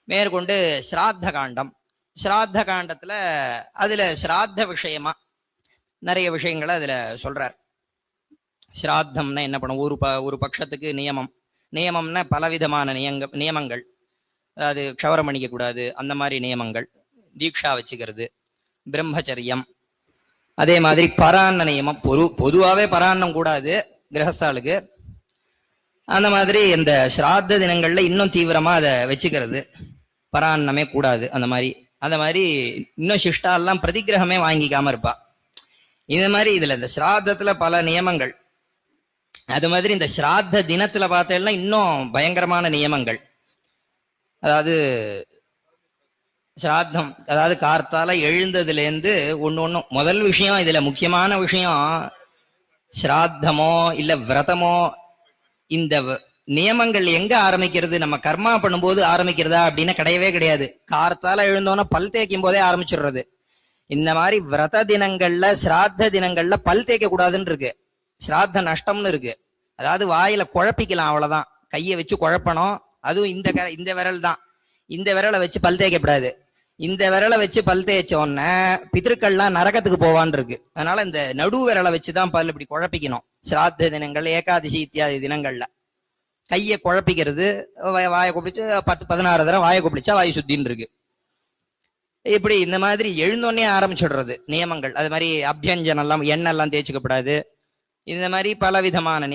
மேற்கொண்டு ஸ்ராத்த காண்டம். ஸ்ராத்த காண்டத்துல அதுல ஸ்ராத்த விஷயமா நிறைய விஷயங்களை அதுல சொல்றார். ஸ்ராத்தம்னா என்ன பண்ணும், ஒரு பட்சத்துக்கு நியமம்னா பலவிதமான நியமங்கள். அதாவது க்ஷவரம் பண்ணிக்க கூடாது, அந்த மாதிரி நியமங்கள், தீட்சா வச்சுக்கிறது, பிரம்மச்சரியம், அதே மாதிரி பரான்ன நியமம். பொதுவாகவே பரான்னம் கூடாது கிரகஸ்தாளுக்கு. அந்த மாதிரி இந்த ஸ்ராத்த தினங்கள்ல இன்னும் தீவிரமா அதை வச்சுக்கிறது, பரான்னமே கூடாது. அந்த மாதிரி இன்னும் சிஷ்டாலாம் பிரதிகிரகமே வாங்கிக்காம இருப்பா. இந்த மாதிரி இதுல இந்த ஸ்ராத்தத்துல பல நியமங்கள். அது மாதிரி இந்த ஸ்ராத்த தினத்துல பார்த்தேன்னா இன்னும் பயங்கரமான நியமங்கள். அதாவது ஸ்ராத்தம், அதாவது கார்த்தால எழுந்ததுலேருந்து ஒன்றும் முதல் விஷயம், இதுல முக்கியமான விஷயம் ஸ்ராத்தமோ இல்ல விரதமோ, இந்த நியமங்கள் எங்க ஆரம்பிக்கிறது, நம்ம கர்மா பண்ணும்போது ஆரம்பிக்கிறதா அப்படின்னு கிடையவே கிடையாது. கார்த்தால எழுந்தோன்னா பல் தேய்க்கும் போதே ஆரம்பிச்சிடுறது. இந்த மாதிரி விரத தினங்கள்ல ஸ்ராத்த தினங்கள்ல பல் தேய்க்க கூடாதுன்னு இருக்கு, ஸ்ராத்த நஷ்டம்னு இருக்கு. அதாவது வாயில குழப்பிக்கலாம், அவ்வளவுதான். கையை வச்சு குழப்பணும். அதுவும் இந்த விரல் தான், இந்த விரலை வச்சு பல் தேய்க்கப்படாது. இந்த விரலை வச்சு பல் தேய்ச்ச உடனே பித்திருக்கள்லாம் நரகத்துக்கு போவான் இருக்கு. அதனால இந்த நடு விரலை வச்சுதான் பல் இப்படி குழப்பிக்கணும். ஸ்ராத்த தினங்கள், ஏகாதசி இத்தியாதி தினங்கள்ல கையை குழப்பிக்கிறது, வாயை கொப்பிடிச்சு 10-16 தடவை வாயை கொப்பிடிச்சா வாயு சுத்தின்னு இருக்கு. இப்படி இந்த மாதிரி எழுந்தோடனே ஆரம்பிச்சுடுறது நியமங்கள். அது மாதிரி அபியஞ்சனம் எல்லாம், எண்ணெய் எல்லாம் தேய்ச்சிக்கப்படாது. இந்த மாதிரி பல விதமான